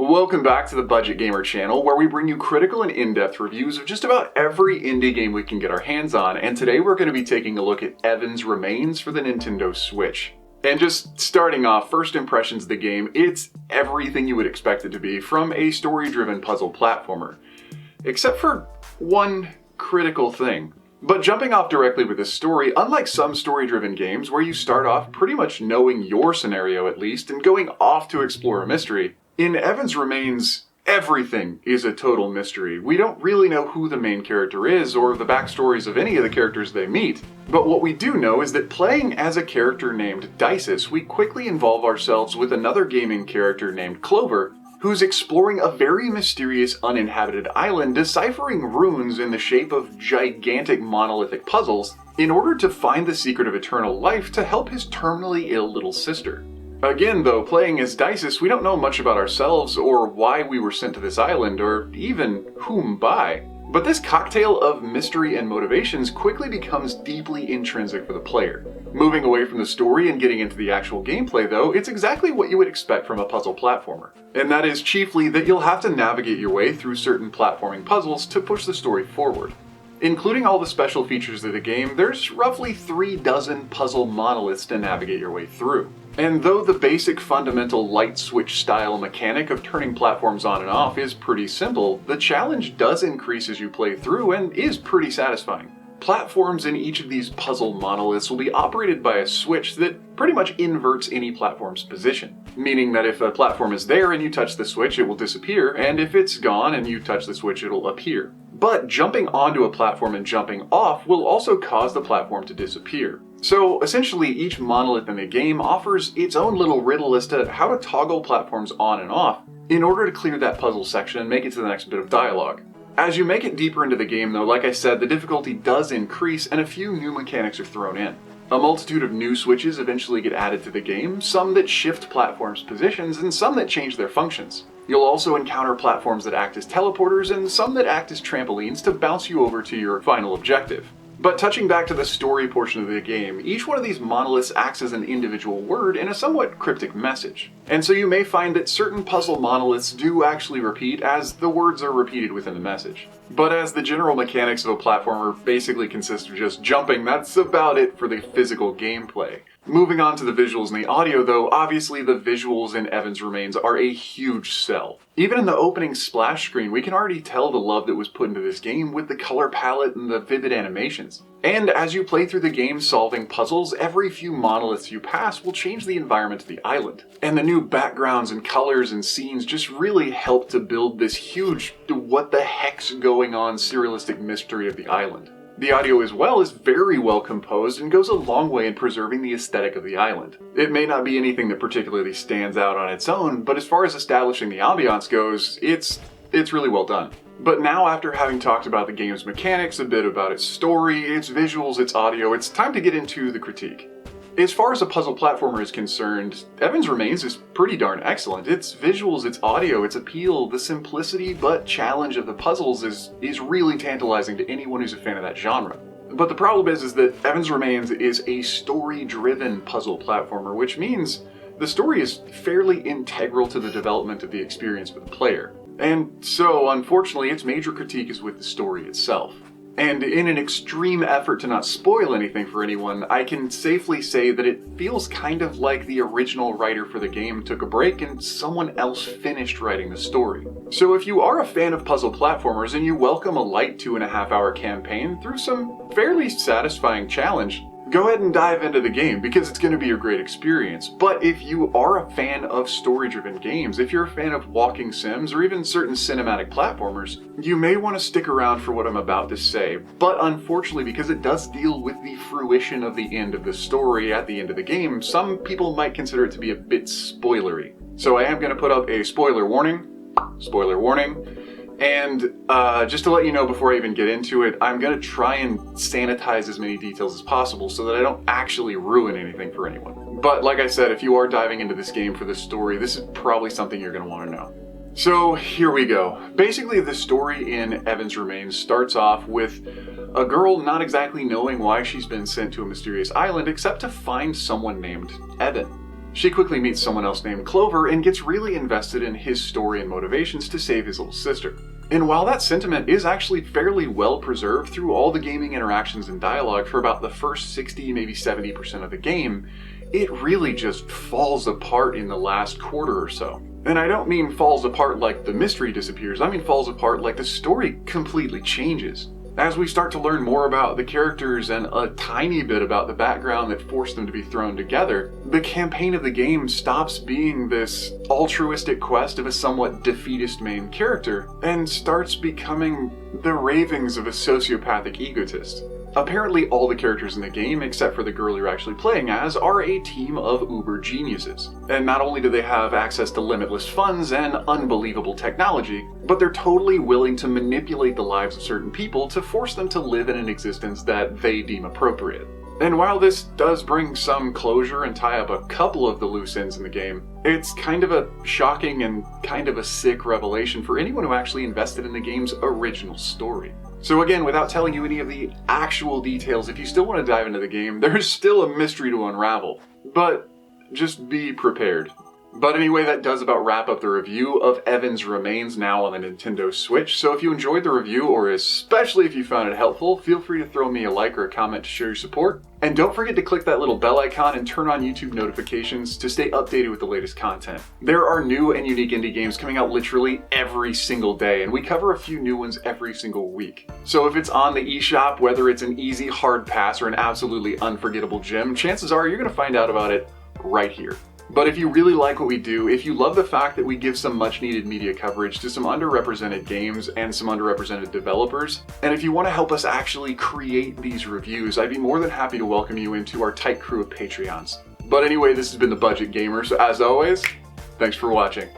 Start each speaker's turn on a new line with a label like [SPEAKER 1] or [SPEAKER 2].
[SPEAKER 1] Welcome back to the Budget Gamer channel, where we bring you critical and in-depth reviews of just about every indie game we can get our hands on, and today we're going to be taking a look at Evan's Remains for the Nintendo Switch. And just starting off, first impressions of the game, it's everything you would expect it to be from a story-driven puzzle platformer. Except for one critical thing. But jumping off directly with the story, unlike some story-driven games where you start off pretty much knowing your scenario at least and going off to explore a mystery, in Evan's Remains, everything is a total mystery. We don't really know who the main character is or the backstories of any of the characters they meet. But what we do know is that playing as a character named Dices, we quickly involve ourselves with another gaming character named Clover, who's exploring a very mysterious uninhabited island, deciphering runes in the shape of gigantic monolithic puzzles in order to find the secret of eternal life to help his terminally ill little sister. Again though, playing as Dices, we don't know much about ourselves or why we were sent to this island or even whom by. But this cocktail of mystery and motivations quickly becomes deeply intrinsic for the player. Moving away from the story and getting into the actual gameplay though, it's exactly what you would expect from a puzzle platformer. And that is chiefly that you'll have to navigate your way through certain platforming puzzles to push the story forward. Including all the special features of the game, there's roughly 36 puzzle monoliths to navigate your way through. And though the basic fundamental light switch style mechanic of turning platforms on and off is pretty simple, the challenge does increase as you play through and is pretty satisfying. Platforms in each of these puzzle monoliths will be operated by a switch that pretty much inverts any platform's position. Meaning that if a platform is there and you touch the switch, it will disappear, and if it's gone and you touch the switch, it'll appear. But jumping onto a platform and jumping off will also cause the platform to disappear. So essentially each monolith in the game offers its own little riddle as to how to toggle platforms on and off in order to clear that puzzle section and make it to the next bit of dialogue. As you make it deeper into the game though, like I said, the difficulty does increase and a few new mechanics are thrown in. A multitude of new switches eventually get added to the game, some that shift platforms' positions and some that change their functions. You'll also encounter platforms that act as teleporters and some that act as trampolines to bounce you over to your final objective. But touching back to the story portion of the game, each one of these monoliths acts as an individual word in a somewhat cryptic message. And so you may find that certain puzzle monoliths do actually repeat as the words are repeated within the message. But as the general mechanics of a platformer basically consist of just jumping, that's about it for the physical gameplay. Moving on to the visuals and the audio though, obviously the visuals in Evan's Remains are a huge sell. Even in the opening splash screen, we can already tell the love that was put into this game with the color palette and the vivid animations. And as you play through the game solving puzzles, every few monoliths you pass will change the environment of the island. And the new backgrounds and colors and scenes just really help to build this huge what the heck's going on surrealistic mystery of the island. The audio as well is very well composed and goes a long way in preserving the aesthetic of the island. It may not be anything that particularly stands out on its own, but as far as establishing the ambiance goes, it's really well done. But now after having talked about the game's mechanics, a bit about its story, its visuals, its audio, it's time to get into the critique. As far as a puzzle platformer is concerned, Evan's Remains is pretty darn excellent. Its visuals, its audio, its appeal, the simplicity but challenge of the puzzles is really tantalizing to anyone who's a fan of that genre. But the problem is that Evan's Remains is a story-driven puzzle platformer, which means the story is fairly integral to the development of the experience for the player. And so, unfortunately, its major critique is with the story itself. And in an extreme effort to not spoil anything for anyone, I can safely say that it feels kind of like the original writer for the game took a break and someone else finished writing the story. So if you are a fan of puzzle platformers and you welcome a light 2.5-hour campaign through some fairly satisfying challenge, go ahead and dive into the game because it's going to be a great experience. But if you are a fan of story-driven games, if you're a fan of walking sims or even certain cinematic platformers, you may want to stick around for what I'm about to say. But unfortunately, because it does deal with the fruition of the end of the story at the end of the game, some people might consider it to be a bit spoilery. So I am going to put up a spoiler warning. Spoiler warning. And just to let you know before I even get into it, I'm going to try and sanitize as many details as possible so that I don't actually ruin anything for anyone. But like I said, if you are diving into this game for this story, this is probably something you're going to want to know. So here we go. Basically, the story in Evan's Remains starts off with a girl not exactly knowing why she's been sent to a mysterious island except to find someone named Evan. She quickly meets someone else named Clover and gets really invested in his story and motivations to save his little sister. And while that sentiment is actually fairly well preserved through all the gaming interactions and dialogue for about the first 60, maybe 70% of the game, it really just falls apart in the last quarter or so. And I don't mean falls apart like the mystery disappears, I mean falls apart like the story completely changes. As we start to learn more about the characters and a tiny bit about the background that forced them to be thrown together, the campaign of the game stops being this altruistic quest of a somewhat defeatist main character and starts becoming the ravings of a sociopathic egotist. Apparently all the characters in the game, except for the girl you're actually playing as, are a team of uber geniuses. And not only do they have access to limitless funds and unbelievable technology, but they're totally willing to manipulate the lives of certain people to force them to live in an existence that they deem appropriate. And while this does bring some closure and tie up a couple of the loose ends in the game, it's kind of a shocking and kind of a sick revelation for anyone who actually invested in the game's original story. So again, without telling you any of the actual details, if you still want to dive into the game, there's still a mystery to unravel. But just be prepared. But anyway, that does about wrap up the review of Evan's Remains now on the Nintendo Switch. So if you enjoyed the review, or especially if you found it helpful, feel free to throw me a like or a comment to show your support. And don't forget to click that little bell icon and turn on YouTube notifications to stay updated with the latest content. There are new and unique indie games coming out literally every single day, and we cover a few new ones every single week. So if it's on the eShop, whether it's an easy hard pass or an absolutely unforgettable gem, chances are you're going to find out about it right here. But if you really like what we do, if you love the fact that we give some much needed media coverage to some underrepresented games and some underrepresented developers, and if you want to help us actually create these reviews, I'd be more than happy to welcome you into our tight crew of Patreons. But anyway, this has been The Budget Gamer, so as always, thanks for watching.